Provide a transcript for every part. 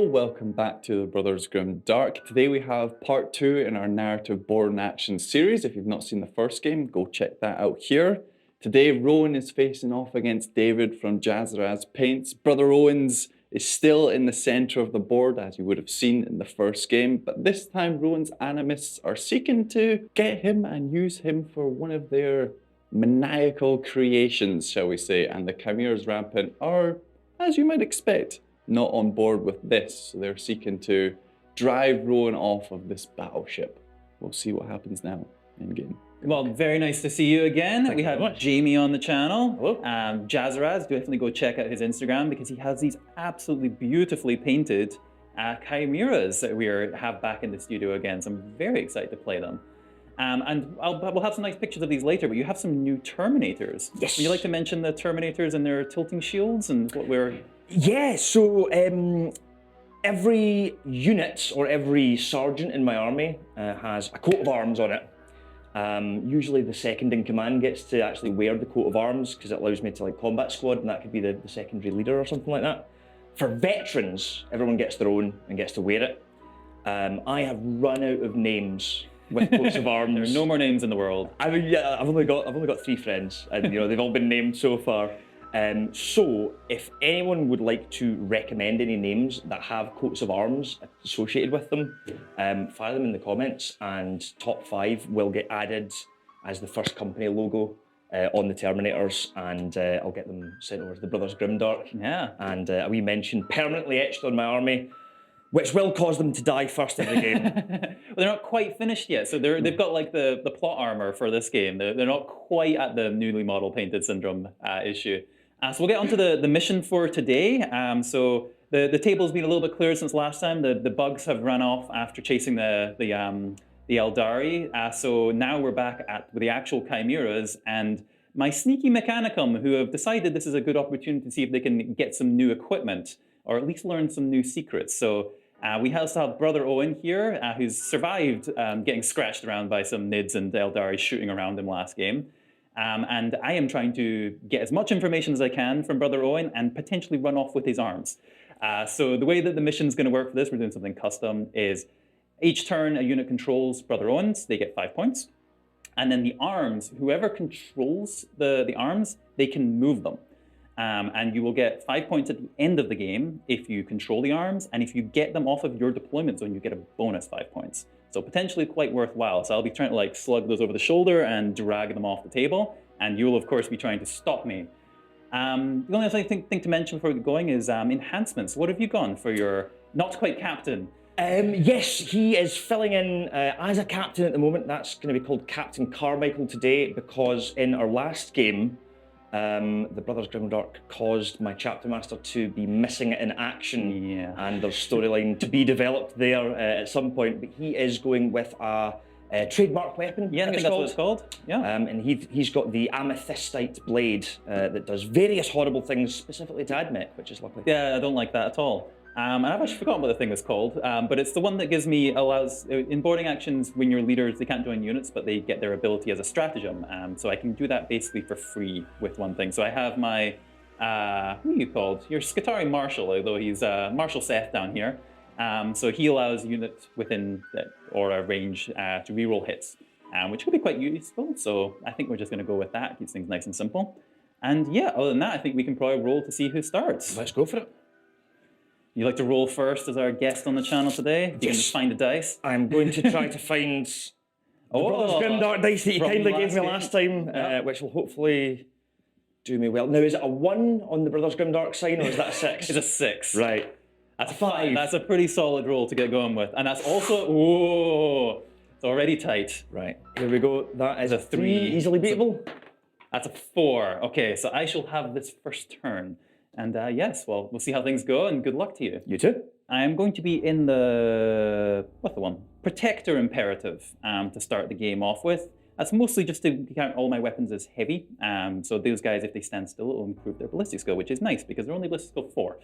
Hello, welcome back to the Brothers Dark. Today we have part 2 in our narrative board and action series. If you've not seen the first game, go check that out here. Today Rowan is facing off against David from Chimeras Rampant. Brother Owens is still in the center of the board, as you would have seen in the first game, but this time Rowan's Animists are seeking to get him and use him for one of their maniacal creations, shall we say, and the Chimeras Rampant are, as you might expect, not on board with this, so they're seeking to drive Rowan off of this battleship. We'll see what happens now in game. Well, very nice to see you again. Thank we you have very much. Jamie on the channel. Hello. Jazaraz, definitely go check out his Instagram because he has these absolutely beautifully painted chimeras that we have back in the studio again. So I'm very excited to play them. And we'll have some nice pictures of these later, but you have some new Terminators. Yes. Would you like to mention the Terminators and their tilting shields and what we're... Yeah, so every unit or every sergeant in my army has a coat of arms on it. Usually the second in command gets to actually wear the coat of arms because it allows me to like combat squad, and that could be the secondary leader or something like that. For veterans, everyone gets their own and gets to wear it. I have run out of names with coats of arms. There are no more names in the world. I mean, yeah, I've only got 3 friends, and they've all been named so far. So if anyone would like to recommend any names that have coats of arms associated with them, fire them in the comments, and top 5 will get added as the first company logo on the Terminators, and I'll get them sent over to the Brothers Grimdark. Yeah. And a wee mention permanently etched on my army, which will cause them to die first in the game. Well, they're not quite finished yet, so they've got like the plot armor for this game. They're not quite at the newly model painted syndrome issue. So we'll get onto the mission for today. So the table's been a little bit clearer since last time. The bugs have run off after chasing the Eldari. So now we're back with the actual Chimeras and my sneaky Mechanicum, who have decided this is a good opportunity to see if they can get some new equipment or at least learn some new secrets. So we also have Brother Owen here, who's survived getting scratched around by some Nids and Eldari shooting around him last game. And I am trying to get as much information as I can from Brother Owen and potentially run off with his arms. So the way that the mission's going to work for this, we're doing something custom, is each turn a unit controls Brother Owens, they get 5 points. And then the arms, whoever controls the arms, they can move them. And you will get 5 points at the end of the game if you control the arms, and if you get them off of your deployment zone, you get a bonus 5 points. So potentially quite worthwhile. So I'll be trying to like slug those over the shoulder and drag them off the table, and you'll of course be trying to stop me. The only other thing to mention before we get going is enhancements. What have you gone for your not quite captain? Yes, he is filling in as a captain at the moment. That's going to be called Captain Carmichael today, because in our last game, the Brothers Grimdark caused my chapter master to be missing in action, and there's storyline to be developed there at some point. But he is going with a trademark weapon. Yeah, I think that's what it's called. Yeah. And he's got the amethystite blade that does various horrible things, specifically to Admech, which is lovely. Yeah, I don't like that at all. And I've actually forgotten what the thing is called, but it's the one that allows, in boarding actions, when you're leaders, they can't join units, but they get their ability as a stratagem. So I can do that basically for free with one thing. So I have my, what are you called? Your Skitari Marshal, although he's Marshal Seth down here. So he allows units within the aura range to reroll hits, which could be quite useful. So I think we're just going to go with that. Keeps things nice and simple. And yeah, other than that, I think we can probably roll to see who starts. Let's go for it. You like to roll first as our guest on the channel today? You can just find the dice. I'm going to try to find the Brothers Grimdark dice that you kindly gave me last time, which will hopefully do me well. Now, is it a 1 on the Brothers Grimdark sign, or is that a 6? It's a 6. Right. That's a 5. That's a pretty solid roll to get going with. And that's also, whoa, it's already tight. Right, here we go. That is a 3. Easily beatable. That's a 4. Okay, so I shall have this first turn. And yes, well, we'll see how things go, and good luck to you. You too. I am going to be in what's the one? Protector Imperative to start the game off with. That's mostly just to count all my weapons as heavy. So those guys, if they stand still, it will improve their ballistic skill, which is nice because they're only ballistic skill 4.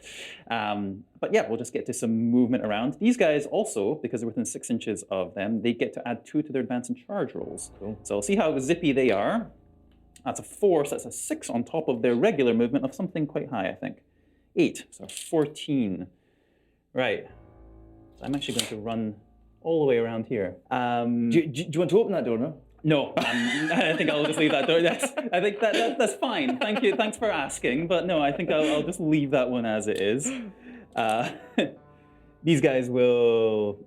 But yeah, we'll just get to some movement around. These guys also, because they're within 6 inches of them, they get to add 2 to their advance and charge rolls. Cool. So we'll see how zippy they are. That's a 4, so that's a 6 on top of their regular movement of something quite high, I think. 8, so 14. Right. So I'm actually going to run all the way around here. Do you want to open that door now? No, I think I'll just leave that door. I think that's fine. Thank you. Thanks for asking. But no, I think I'll just leave that one as it is. These guys will...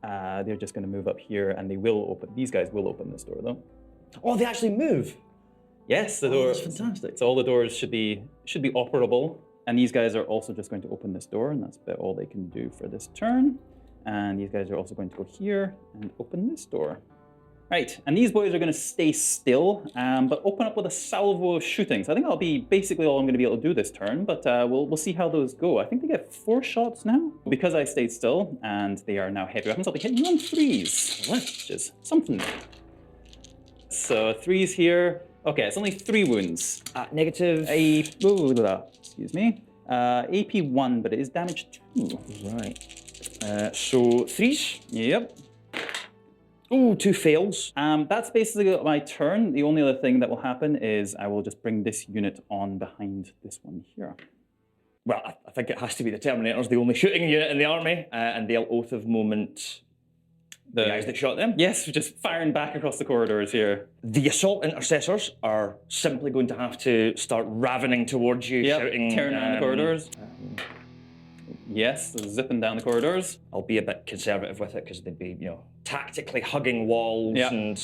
they're just going to move up here, and they will open... These guys will open this door, though. Oh, they actually move. Yes, the door. That's fantastic. So all the doors should be operable, and these guys are also just going to open this door, and that's about all they can do for this turn. And these guys are also going to go here and open this door. Right, and these boys are going to stay still, but open up with a salvo of shooting. So I think that'll be basically all I'm going to be able to do this turn, but we'll see how those go. I think they get 4 shots now. Because I stayed still, and they are now heavy weapons, I'll be hitting you on 3s, which is something. So 3s here. Okay, it's only 3 wounds. Negative. Excuse me. AP 1, but it is damage 2. Right. So 3s. Yep. Ooh, 2 fails. That's basically my turn. The only other thing that will happen is I will just bring this unit on behind this one here. Well, I think it has to be the Terminators, the only shooting unit in the army, and they'll Oath of Moment the guys that shot them. Yes, we're just firing back across the corridors here. The Assault Intercessors are simply going to have to start ravening towards you, shouting... tearing around the corridors. Yes, zipping down the corridors. I'll be a bit conservative with it because they'd be, tactically hugging walls and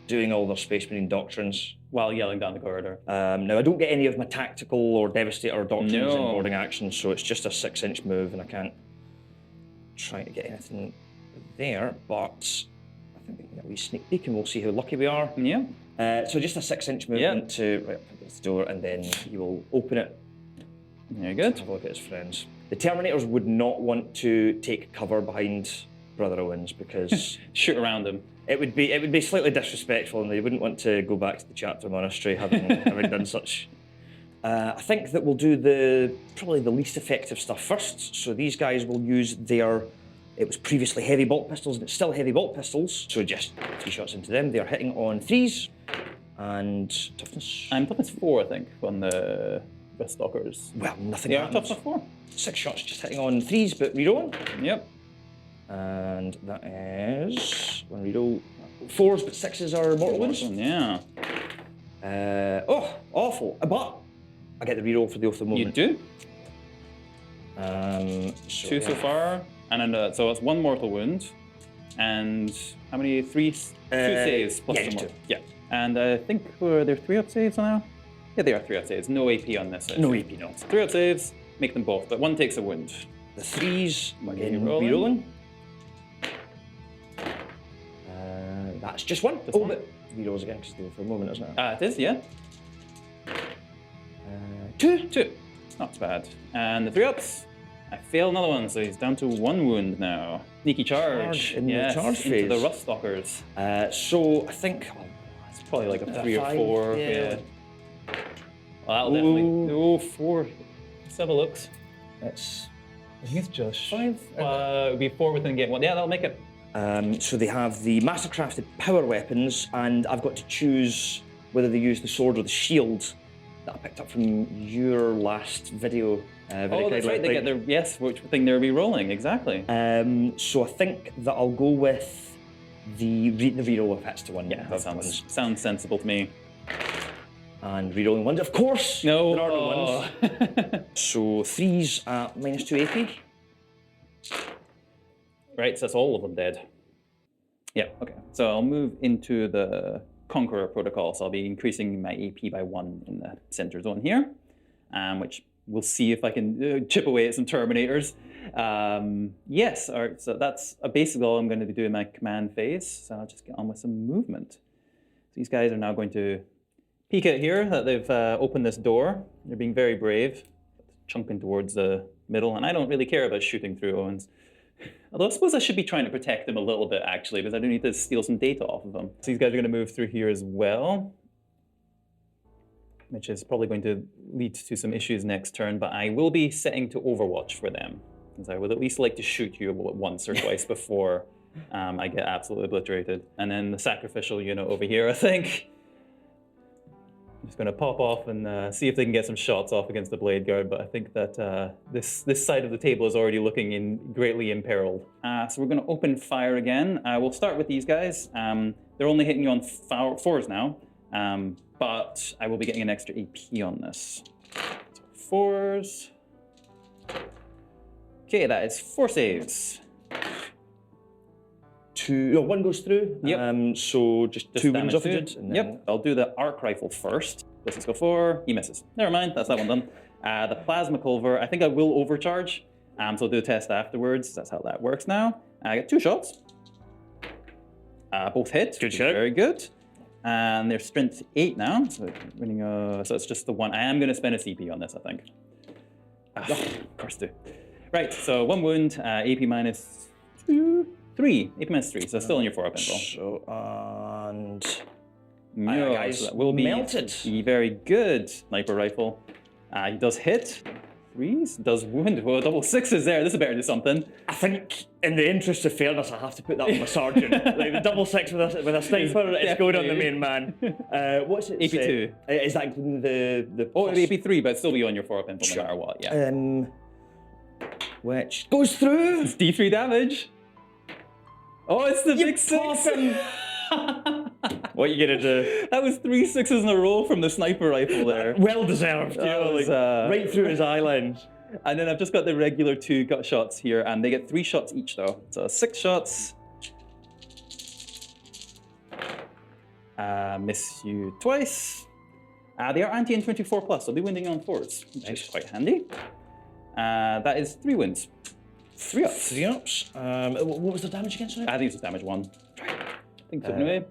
doing all their Space Marine doctrines. While yelling down the corridor. Now, I don't get any of my tactical or Devastator doctrines in boarding actions, so it's just a 6-inch move, and I can't try to get anything there, but I think we can get a wee sneak peek, and we'll see how lucky we are. Yeah. So just a 6-inch movement to right up against the door, and then you will open it. Very good. Have a look at his friends. The Terminators would not want to take cover behind Brother Owens because shoot around him. It would be slightly disrespectful, and they wouldn't want to go back to the chapter monastery having done such. I think that we'll do probably the least effective stuff first. So these guys will use their. It was previously heavy bolt pistols, and it's still heavy bolt pistols. So just 3 shots into them. They are hitting on 3s and toughness. I'm toughness 4, I think, on the stalkers. Well, nothing. Yeah, happens. toughness 4. 6 shots, just hitting on 3s, but rerolling. Yep. And that is one reroll. 4s, but 6s are mortal wounds. Yeah. Awful. But I get the reroll for the Oath of Moment. You do. 2 so far, and then so it's 1 mortal wound, and how many 3? 2 saves plus 2 more. 2. Yeah. And I think they're 3-up saves now. Yeah, they are 3-up saves. No AP on this. No AP, no. 3-up saves. Make them both, but 1 takes a wound. The 3s again Rerolling. rerolling. That's just 1. Just 1. But rerolls again because for a moment, isn't it? It is, yeah. 2. Not bad. And the 3-ups. I fail another one, so he's down to 1 wound now. Sneaky charge. In the charge phase. Into the rust stalkers. So I think It's probably like a 3 or 5, 4. yeah. Well, that'll definitely. 4. Let's have a look. I think it's just 5. It would be 4 within game 1. Yeah, that'll make it. So they have the mastercrafted power weapons, and I've got to choose whether they use the sword or the shield that I picked up from your last video. That's right. They get which thing they're re-rolling exactly. So I think that I'll go with the reroll if that's the one. Yeah, that sounds sensible to me. And rerolling 1s, of course. No, there are no 1s. So 3s at -2 AP. Right, so that's all of them dead. Yeah, okay. So I'll move into the Conqueror protocol. So I'll be increasing my AP by 1 in the center zone here, which we'll see if I can chip away at some Terminators. Yes, all right, so that's basically all I'm going to be doing in my command phase. So I'll just get on with some movement. So these guys are now going to peek out here that they've opened this door. They're being very brave, chunking towards the middle, and I don't really care about shooting through Owens. Although I suppose I should be trying to protect them a little bit, actually, because I do need to steal some data off of them. So these guys are going to move through here as well, which is probably going to lead to some issues next turn, but I will be setting to Overwatch for them, because I would at least like to shoot you once or twice before I get absolutely obliterated. And then the sacrificial unit over here, I think. Just going to pop off and see if they can get some shots off against the Blade Guard, but I think that this side of the table is already looking greatly imperiled. So we're going to open fire again. We'll start with these guys. They're only hitting you on 4s now, but I will be getting an extra AP on this. So 4s. Okay, that is 4 saves. 1 goes through. Yep. So just 2 wounds off it. Yep. I'll do the arc rifle first. Does this go 4? He misses. Never mind. That's that one done. The plasma culver. I think I will overcharge. So I'll do a test afterwards. That's how that works now. I get 2 shots. Both hit. Good shot. Very good. And they're strength 8 now. So winning. So it's just the 1. I am going to spend a CP on this, I think. Of course, do. Right. So 1 wound. AP minus 2. 3. AP minus 3. So still on your 4-up roll. So and No, guys, so that will be melted. Very good. Sniper rifle. He does hit. 3s. Does wound. Well, double 6s there. This is better do something. I think, in the interest of fairness, I have to put that on my sergeant. Like the double 6 with a sniper, it's going on the main man. What's it? AP2. Is that including the? Oh, it'd be AP3, but still be on your 4-up info no matter what. Yeah. Which goes through. It's D3 damage. Oh, it's the big 6. What are you gonna do? That was 3 6s in a row from the sniper rifle there. Well deserved. Was, right through his eye lens. And then I've just got the regular 2 gut shots here, and they get 3 shots each though. So 6 shots. Miss you twice. They are anti-infantry 4+, so they'll be wounding on 4s, which is quite handy. That is 3 wins. 3 ups. 3 ups. What was the damage again, sorry? I think it's damage 1. I think so anyway.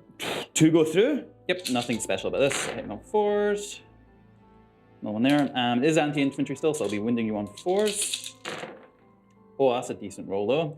2 go through. Yep, nothing special about this. Hitting on 4s. No one there. It is anti-infantry still, so I'll be winding you on 4s. Oh, that's a decent roll though.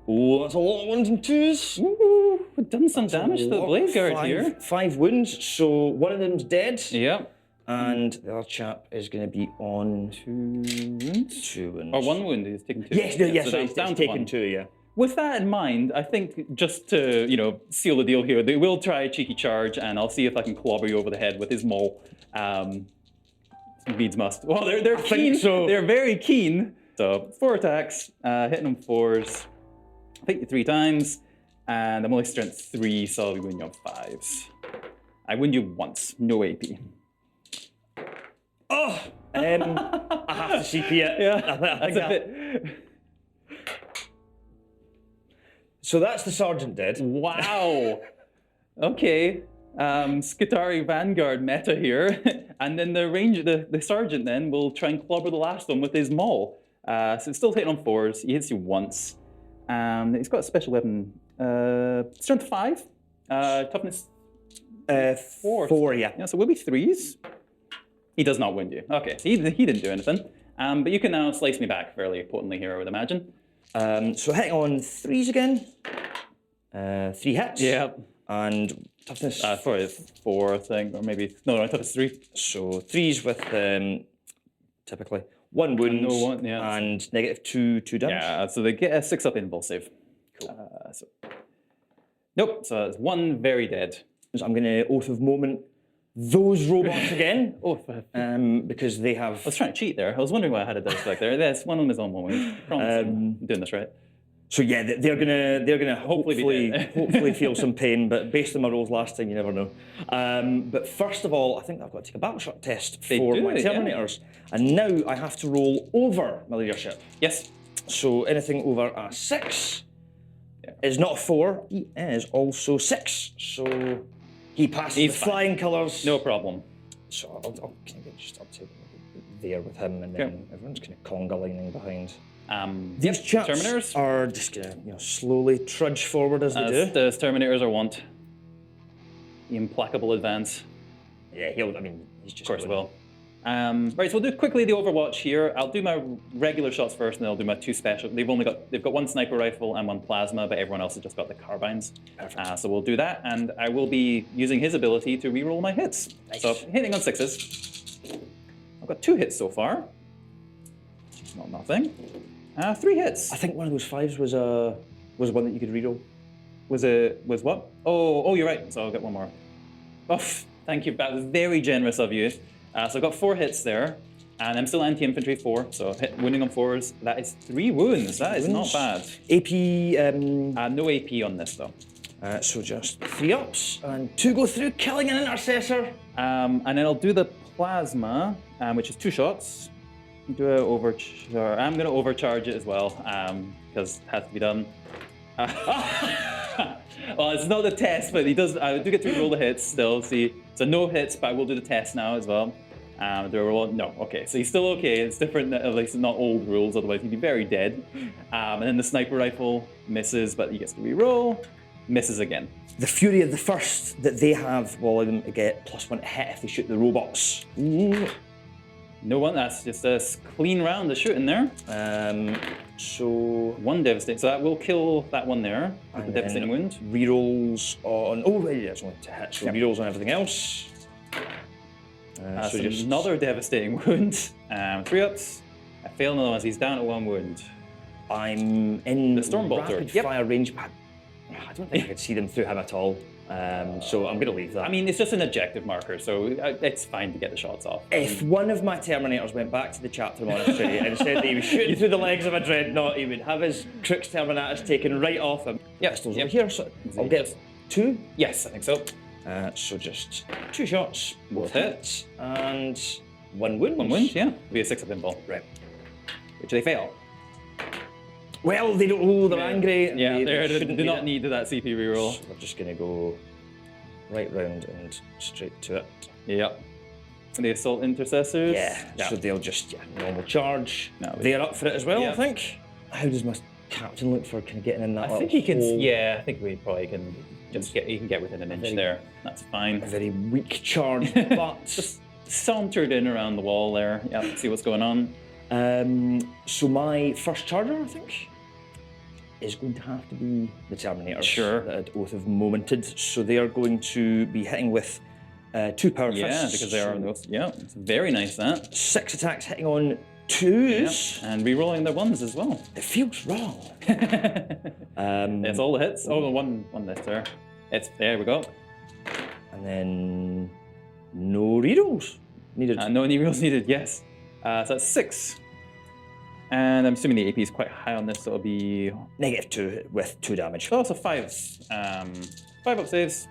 Oh, that's a lot of 1s and 2s. Ooh, we've done some damage to the Blade Guard here. 5 wounds, so one of them's dead. Yep. And the other chap is going to be on 2 wounds. 2 wounds. Or 1 wound, he's taken 2. Yes, so it's down to taken 1. 2, yeah. With that in mind, I think just to, seal the deal here, they will try a cheeky charge, and I'll see if I can clobber you over the head with his maul. Beads must. Well, they're keen. So. They're very keen. So 4 attacks, hitting them 4s. I'll hit you 3 times, and I'm only strength 3, so I'll be winning you on 5s. I win you once, no AP. Oh! I have to CP it. Yeah, I think that's a bit. So that's the sergeant dead. Wow. Okay. Skitari Vanguard meta here. And then the sergeant then will try and clobber the last one with his maul. So it's still hitting on 4s. He hits you once. He's got a special weapon. Strength 5. Toughness 4. 4, yeah. Yeah, so we'll be 3s. He does not wound you. Okay, so he didn't do anything. But you can now slice me back fairly potently here, I would imagine. So hitting on 3s again. 3 hits. Yeah. And toughness. Probably 4, I think, or maybe no, toughness 3. So 3s with typically 1 wound No one, yeah. and negative 2 damage. Yeah, so they get a 6-up invul save. Cool. Nope, so it's 1 very dead. So I'm going to Oath of Moment those robots again. Oh, because they have. I was trying to cheat there. I was wondering why I had a dice back there. Yes, one of them is on moment. I'm doing this right. So yeah, they're gonna hopefully feel some pain, but based on my rolls last time, you never know. But first of all, I think I've got to take a battle shock test for my Terminators, and now I have to roll over my leadership. Yes. So anything over a 6 is not a 4. He is also 6. So he passes the flying colours. No problem. So I'll kind of just up to there with him, and then everyone's kind of conga lining behind. These chaps Terminators are just gonna slowly trudge forward as they do. The Terminators are want. The implacable advance. Yeah, he's just. Of course, will. Right, so we'll do quickly the Overwatch here. I'll do my regular shots first, and then I'll do my 2 special. They've got 1 sniper rifle and 1 plasma, but everyone else has just got the carbines. Perfect. So we'll do that, and I will be using his ability to reroll my hits. Nice. So hitting on 6s. I've got 2 hits so far. Not nothing. 3 hits. I think one of those 5s was one that you could reroll. Was what? Oh, you're right. So I'll get 1 more. Oh, Thank you. That was very generous of you. So I've got 4 hits there, and I'm still anti-infantry 4, so wounding on 4s. That is 3 wounds. That is not bad. AP. No AP on this though. So just 3 ups and 2 go through, killing an intercessor. And then I'll do the plasma, which is 2 shots. Do a overcharge. I'm going to overcharge it as well, because it has to be done. Well, it's not the test, but he does. I do get to roll the hits still. See, so no hits, but I will do the test now as well. Do I roll? No. Okay, so he's still okay. It's different. At least it's not old rules. Otherwise, he'd be very dead. And then the sniper rifle misses, but he gets to re-roll. Misses again. The fury of the first that they have will allow them to get +1 to hit if they shoot the robots. Ooh. No one. That's just a clean round of shooting there. So 1 devastating. So that will kill that one there. With the devastating wound. Rerolls on. Oh, right, yeah, it's only to hit. So rerolls on everything else. So just another devastating wound. 3 ups. I fail another one. So he's down to 1 wound. I'm in the Stormbolter. rapid fire range. I don't think I could see them through him at all. So I'm going to leave that. I mean, it's just an objective marker, so it's fine to get the shots off. If one of my Terminators went back to the chapter monastery and said that he was shooting through the legs of a dreadnought, he would have his Crux Terminators taken right off him. Yeah, Pistols over here, so I'll get 2. Yes, I think so. So just 2 shots, Both hits, and 1 wound. 1 wound, yeah. Be a 6-up pinball. Right. Which they fail. Well, they don't. Oh, they're angry. Yeah, they shouldn't do not need that CP reroll. So we're just going to go right round and straight to it. Yep. The assault intercessors. Yeah. So they'll just normal charge. No, they're up for it as well, Yeah. I think. How does my captain look for kind of getting in that? I think he can. hole? Yeah, I think we probably can just get. He can get within an inch there. That's fine. A very weak charge, but Just sauntered in around the wall there. Yeah. See what's going on. so my first charger, I think, is going to have to be the Terminators. Sure. That had Oath of Momented. So they are going to be hitting with 2 power Yeah, fists. because they are on those. Yeah, it's very nice that. 6 attacks hitting on 2s. And re-rolling their 1s as well. It feels wrong. It's all the hits. Oh, one miss there. There we go. And then no rerolls needed. No any rerolls needed. Yes. So that's 6. And I'm assuming the AP is quite high on this, so it'll be -2 with 2 damage. also 5s. 5 up saves.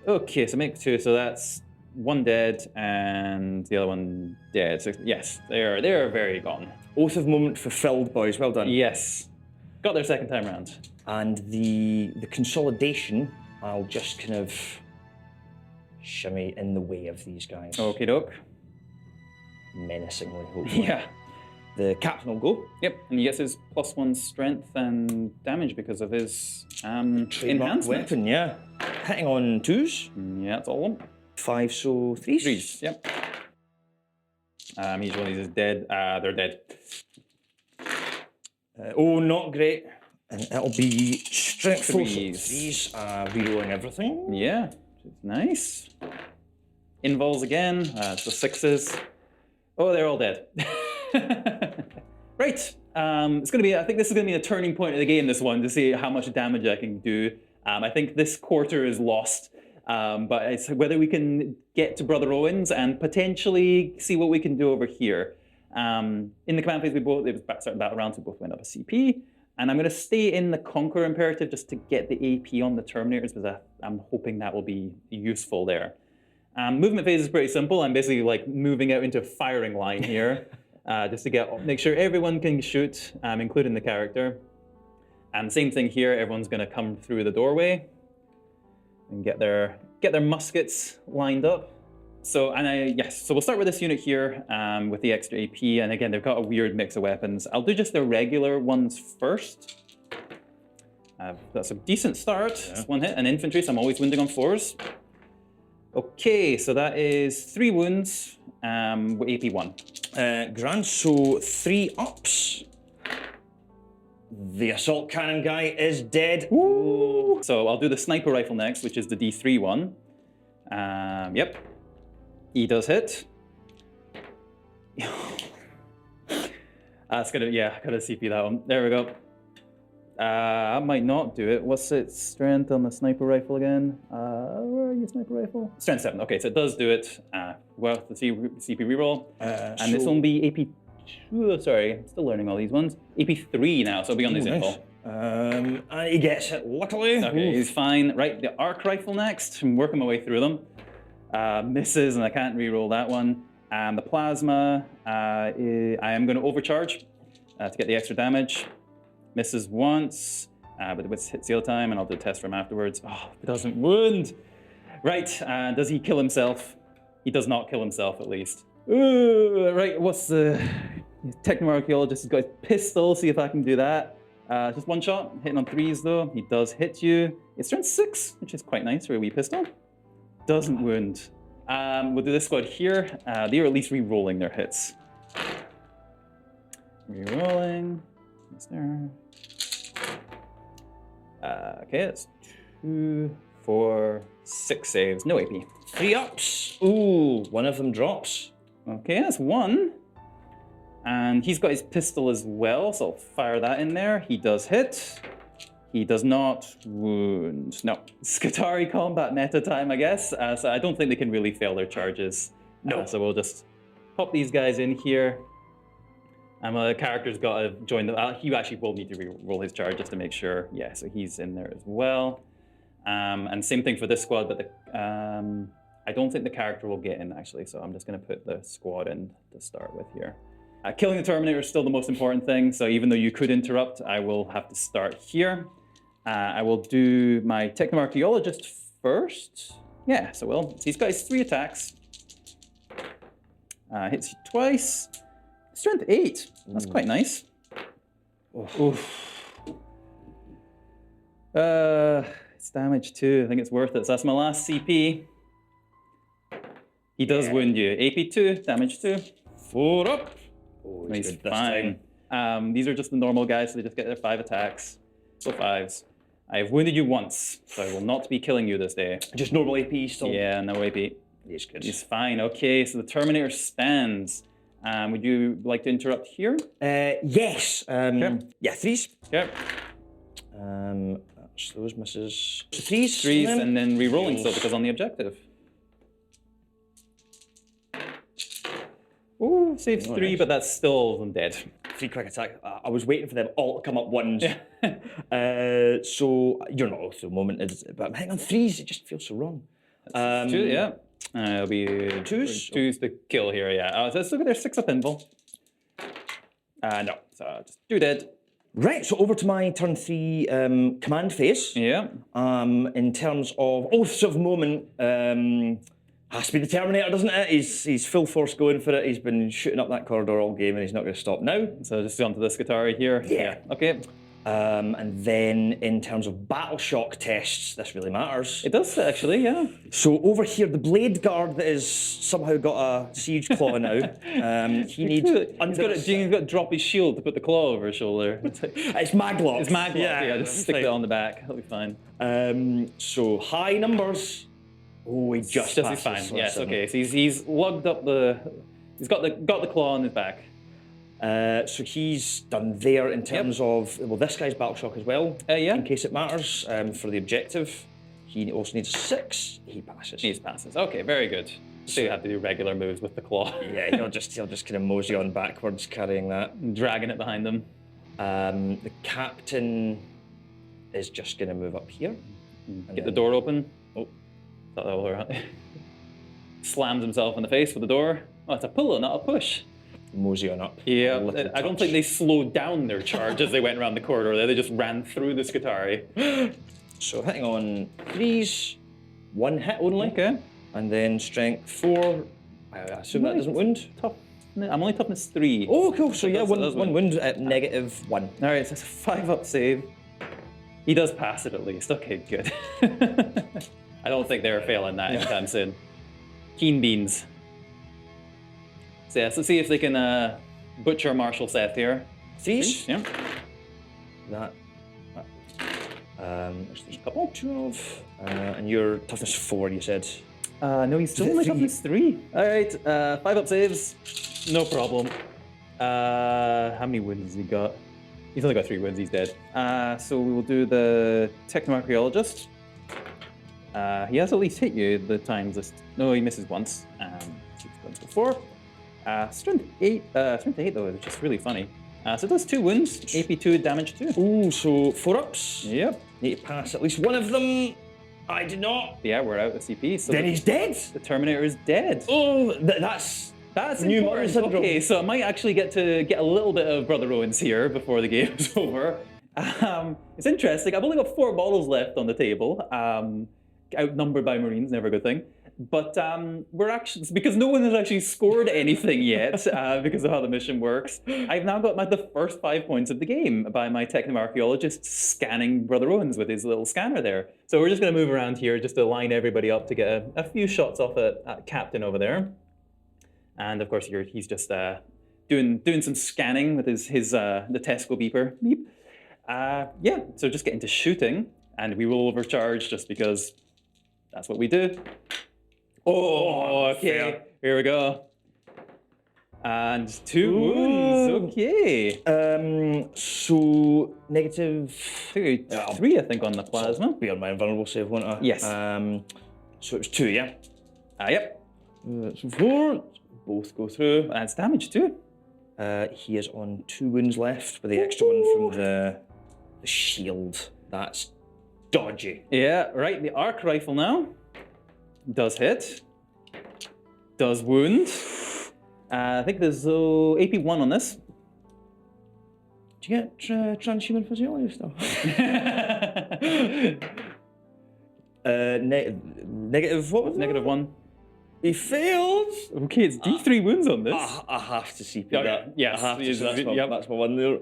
Okay, so make 2. So that's 1 dead and the other one dead. So yes, they're very gone. Oath of Moment fulfilled, boys. Well done. Yes, got their second time round. And the consolidation, I'll just kind of shimmy in the way of these guys. Okie doke. Menacingly, hopefully. Yeah. The captain will go. Yep, and he gets his +1 strength and damage because of his Trademark enhancement. weapon, yeah. Hitting on 2s. Yeah, that's all one. 5, so 3s. 3s, yep. Each one of these is dead. They're dead. Oh, not great. And it'll be strength 3s. 3s, rerolling everything. Yeah, which is nice. Invols again. So 6s. Oh, they're all dead. Right. It's going to be. I think this is going to be a turning point of the game. This one to see how much damage I can do. I think this quarter is lost, but it's whether we can get to Brother Owens and potentially see what we can do over here. In the command phase, it was certain battle rounds. We both went up a CP, and I'm going to stay in the Conquer Imperative just to get the AP on the Terminators because I'm hoping that will be useful there. Movement phase is pretty simple. I'm basically like moving out into firing line here, just to make sure everyone can shoot, including the character. And same thing here. Everyone's going to come through the doorway and get their muskets lined up. So we'll start with this unit here with the extra AP. And again, they've got a weird mix of weapons. I'll do just the regular ones first. That's a decent start. Yeah. It's 1 hit. And infantry, so I'm always wounding on 4s. Okay, so that is 3 wounds with AP 1. Grand, so 3 ups. The assault cannon guy is dead. Woo! So I'll do the sniper rifle next, which is the D3 one. Yep. He does hit. That's gonna, yeah, gotta CP that one. There we go. I might not do it. What's its strength on the sniper rifle again? Where are you, sniper rifle? Strength 7. Okay, so it does do it. Well, the CP reroll. And it's only AP 2. Sorry, I'm still learning all these ones. AP 3 now, so it'll be on his info. And he gets it, luckily. Okay, he's fine. Right, the arc rifle next. I'm working my way through them. Misses, and I can't reroll that one. And the plasma, I am going to overcharge to get the extra damage. Misses once, but it hits the other time, and I'll do a test for him afterwards. Oh, it doesn't wound. Right, does he kill himself? He does not kill himself, at least. Right, what's the... Techno-archaeologist has got his pistol, see if I can do that. Just one shot, hitting on 3s though. He does hit you. It's strength 6, which is quite nice for a wee pistol. Doesn't wound. We'll do this squad here. They are at least re-rolling their hits. Re-rolling. Is there... okay, that's 2, 4, 6 saves. No AP. 3 ups. Ooh, one of them drops. Okay, that's 1. And he's got his pistol as well, so I'll fire that in there. He does hit. He does not wound. No. Skitarii combat meta time, I guess. So I don't think they can really fail their charges. No. So we'll just pop these guys in here. And the character's got to join the... he actually will need to re-roll his charge just to make sure. Yeah, so he's in there as well. And same thing for this squad, but I don't think the character will get in, actually. So I'm just going to put the squad in to start with here. Killing the Terminator is still the most important thing. So even though you could interrupt, I will have to start here. I will do my Techno-archaeologist first. Yeah, so so he's got his 3 attacks. Hits you twice. Strength 8. That's quite nice. Oof. It's damage 2. I think it's worth it. So that's my last CP. He does wound you. AP 2, damage 2. 4 up. Oh, he's good this fine. time. These are just the normal guys, so they just get their 5 attacks. So 5s. I have wounded you once, so I will not be killing you this day. Just normal AP still? Yeah, no AP. He's good. He's fine. Okay, so the Terminator stands. Would you like to interrupt here? Yes. Okay. Yeah, 3s. Okay. That's those misses. 3s. 3s and then re-rolling still because on the objective. Ooh, saves 3, nice. but that's still dead. 3 quick attack. I was waiting for them all to come up ones. So you're not off at the moment, but I'm hitting on 3s. It just feels so wrong. 2, yeah. It'll be 2s. 2s to kill here, yeah. So let's look at their 6 up invul. No, so just 2 dead. Right, so over to my turn 3 command phase. Yeah. In terms of oaths of moment, has to be the Terminator, doesn't it? He's full force going for it. He's been shooting up that corridor all game, and he's not going to stop now. So just onto the Skitarii here. Yeah. Okay. And then in terms of battle shock tests, this really matters. It does actually, yeah. So over here, the blade guard that has somehow got a siege claw now. He needs. He's got to drop his shield to put the claw over his shoulder. It's maglock. It's maglock. Yeah, just stick it on the back. That'll be fine. So high numbers. Oh, he just passes. Fine. Yes. Okay. So he's lugged up the. He's got the claw on his back. So he's done there in terms of, well, this guy's battle shock as well. Yeah. In case it matters for the objective. He also needs a 6. He passes. He passes. Okay, very good. So you have to do regular moves with the claw. Yeah, he'll just kind of mosey on backwards carrying that. Dragging it behind him. The captain is just going to move up here. Get the door open. Oh, thought that was right. Slams himself in the face with the door. Oh, it's a pull, not a push. Mosey on up. Yeah, I don't think they slowed down their charge as they went around the corridor there. They just ran through the Skitarii. So hitting on 3s, 1 hit only. Okay. And then strength 4. I assume that doesn't wound. I'm only toughness 3. Oh, cool. So yeah, That's one wound at -1. All right, so it's a 5-up save. He does pass it at least. Okay, good. I don't think they're failing that anytime soon. Keen beans. So yeah, so see if they can butcher Marshal Seth here. 3s. Yeah. That. There's a couple. 12. And your toughness 4, you said. No, he's still only toughness 3. All right, 5-up saves. No problem. How many wounds has he got? He's only got 3 wounds, he's dead. So we will do the Technoarchaeologist. He has at least hit you the times this. No, he misses once. 6 points before. Strength 8 though, is just really funny. So it does 2 wounds, AP 2, damage 2. Ooh, so 4-ups. Yep. Need to pass at least one of them. I did not. Yeah, we're out of CP. So Then he's dead. the Terminator is dead. Oh, that's New important. Okay, so I might actually get to get a little bit of Brother Owens here before the game is over. It's interesting. I've only got 4 bottles left on the table. Outnumbered by Marines, never a good thing. But we're actually, because no one has actually scored anything yet because of how the mission works, I've now got the first 5 points of the game by my Technoarchaeologist scanning Brother Owens with his little scanner there. So we're just going to move around here just to line everybody up to get a few shots off at Captain over there. And of course, he's just doing some scanning with his the Tesco beeper. Beep. Yeah, so just get into shooting, and we will overcharge just because that's what we do. Oh, okay. Fair. Here we go. And 2 wounds. Okay. So negative 3, I think, on the plasma. Be on my invulnerable save, won't I? Yes. So it was 2, yeah. Yep. So 4. Both go through. That's damage too. He is on 2 wounds left with the extra one from the shield. That's dodgy. Yeah, right. The arc rifle now does hit. Does wound. I think there's AP 1 on this. Do you get transhuman physiology stuff? Negative, what was Negative 1. He failed. Okay, it's D3 wounds on this. I have to CP Okay, that. yes, I have to. yes, So that's, yep. that's my one there.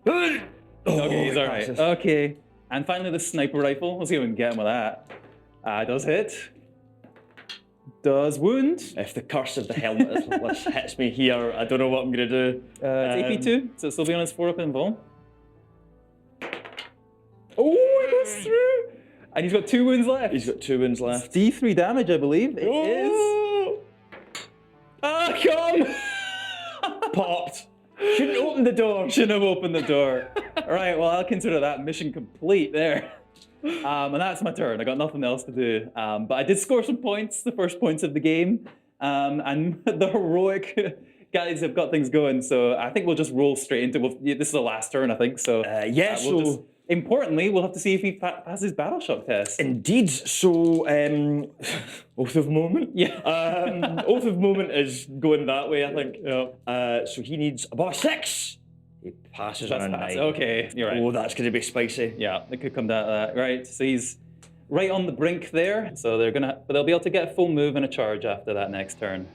Okay, he's all right. Jesus. Okay, and finally the sniper rifle. Let's see if we can get him with that. Does hit. Does wound. If the curse of the helmet hits me here, I don't know what I'm going to do. It's AP 2, so it'll still be on his 4-up invul. Oh, it goes through! And he's got 2 wounds left. He's got 2 wounds left. D3 damage, I believe. It is. Ah, come! Popped. Shouldn't open the door. Shouldn't have opened the door. All right, well, I'll consider that mission complete there. And that's my turn. I got nothing else to do. But I did score some points, the first points of the game. And the heroic guys have got things going. So I think we'll just roll straight into it. This is the last turn, I think. So yeah, we'll so... just, importantly, we'll have to see if he passes battle shock test. Indeed. So, Oath of Moment? Yeah. Oath of Moment is going that way, I think. Yeah. So he needs about 6. He passes on a 9. Okay, you're right. Oh, that's going to be spicy. Yeah, it could come down to that. Right, so he's right on the brink there. So they'll be able to get a full move and a charge after that next turn.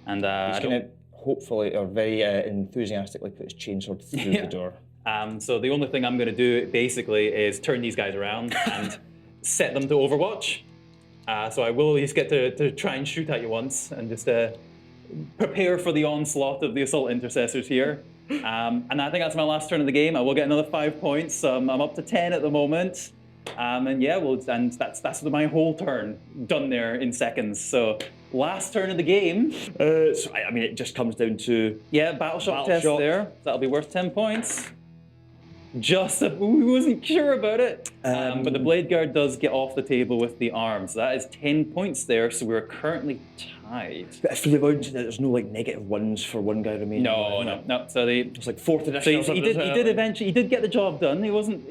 And he's going to hopefully, or very enthusiastically, put his chainsword through the door. So the only thing I'm going to do basically is turn these guys around and set them to Overwatch. So I will at least get to try and shoot at you once and just prepare for the onslaught of the assault intercessors here. And I think that's my last turn of the game. I will get another 5 points. I'm up to 10 at the moment. And yeah, and that's my whole turn done there in seconds. So last turn of the game. So I mean, it just comes down to battle shock test there. That'll be worth 10 points. We wasn't sure about it. But the blade guard does get off the table with the arm. So that is 10 points there. So we're currently tied. But for the round, there's no like -1s for one guy remaining. No. So it's like 4th edition. So he did get the job done. He wasn't,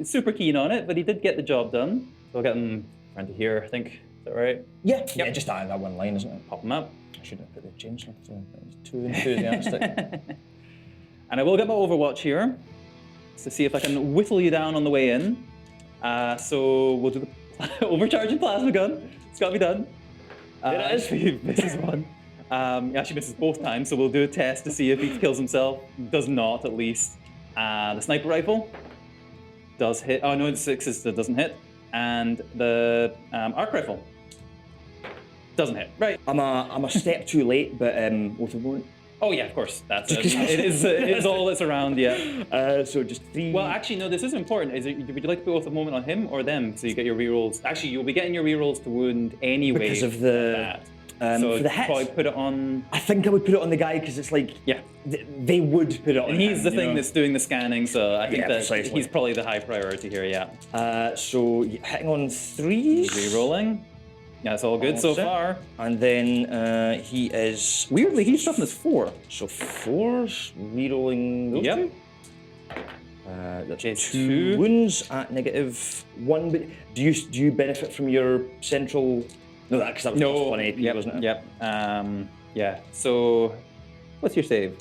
super keen on it, but he did get the job done. So I'll get him around to here, I think. Is that right? Yeah. Yeah, just that one line, isn't it? Pop him up. I shouldn't have put the change stuff. It's too enthusiastic. And I will get my Overwatch here to see if I can whittle you down on the way in. So we'll do the overcharging plasma gun. It's got to be done. There it is. He misses one. He actually misses both times, so we'll do a test to see if he kills himself. Does not, at least. The sniper rifle does hit. Oh no, the 6 doesn't hit. And the arc rifle doesn't hit. Right. I'm a step too late, but Oath of Moment. Oh yeah, of course. That's it. It is all that's around. Yeah. So just 3. Well, actually, no. This is important. Would you like to put Oath of Moment on him or them, so you get your rerolls? Actually, you'll be getting your rerolls to wound anyway because of the. So for the hit, probably put it on. I think I would put it on the guy because it's like Yeah. they would put it on. And he's him, the you thing know? that's doing the scanning, so I think Yeah, that precisely. he's probably the high priority here. Yeah. So hitting on 3s. Re-rolling. Yeah, it's all good so That's it. far. And then he is Weirdly, he's stuffing his 4. so 4s. Rerolling those Yep. two. That's Chase 2 2. wounds at -1. But do you benefit from your central? No, because that was plus 1 AP, Yep. wasn't it? Yep. Yeah. So, what's your save?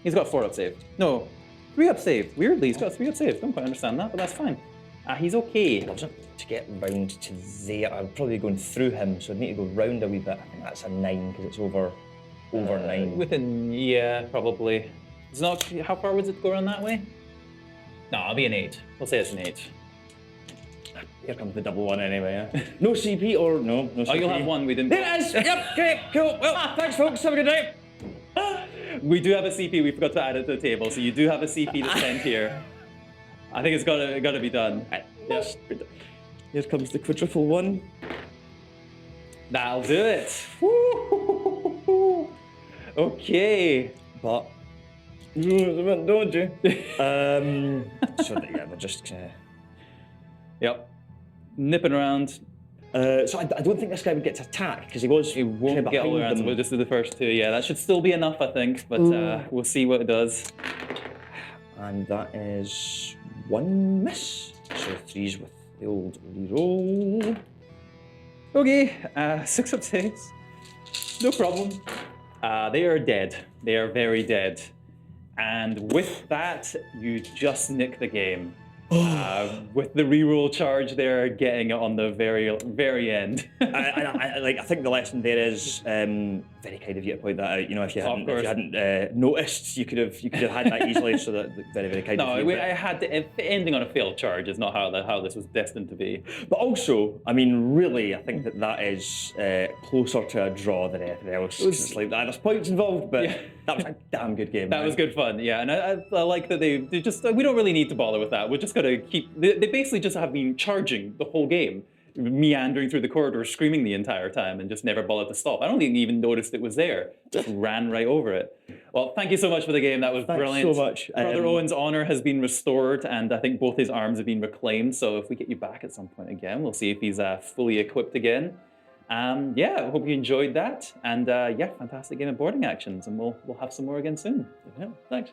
He's got 4 up save. No, 3 up save. Weirdly, he's got 3 up save. Don't quite understand that, but that's fine. He's okay. To get round to there, I'd probably be going through him, so I'd need to go round a wee bit. I think that's a 9 because it's over 9. Within, yeah, probably. It's not. How far would it go around that way? No, it'll be an 8. We'll say it's an 8. Here comes the double one anyway. Yeah. No CP or no CP. Oh, you'll have 1. We didn't. There it is. Yep. Great. Cool. Well, thanks, folks. Have a good night. We do have a CP. We forgot to add it to the table, so you do have a CP to send here. I think it's gotta be done. Yes. Here comes the quadruple 1. That'll do it. Woo! Okay. But don't you? So yeah, we're just. Yep. Nipping around. So I don't think this guy would get to attack because he was. He won't kinda get all behind around, so them. we'll just do the first 2. Yeah, that should still be enough, I think, but we'll see what it does. And that is 1 miss. So 3s with the old reroll. Okay, 6 up saves. No problem. They are dead. They are very dead. And with that, you just nick the game. With the reroll charge there, getting it on the very end. I think the lesson there is very kind of you to point that out. You know, if you hadn't noticed, you could have had that easily. So that very kind of you. I had to, ending on a failed charge is not how this was destined to be. But also, I mean, really, I think that is closer to a draw than anything else. It's like there's points involved, but that was a damn good game. That was good fun, yeah. And I like that they just, we don't really need to bother with that. We're just gonna keep, they basically just have been charging the whole game, meandering through the corridor, screaming the entire time, and just never bothered to stop. I don't even noticed it was there. Just ran right over it. Well, thank you so much for the game. That was brilliant. Thanks so much. Brother Owens' honor has been restored, and I think both his arms have been reclaimed. So if we get you back at some point again, we'll see if he's fully equipped again. Yeah, I hope you enjoyed that. And yeah, fantastic game of boarding actions, and we'll have some more again soon. Yeah, thanks.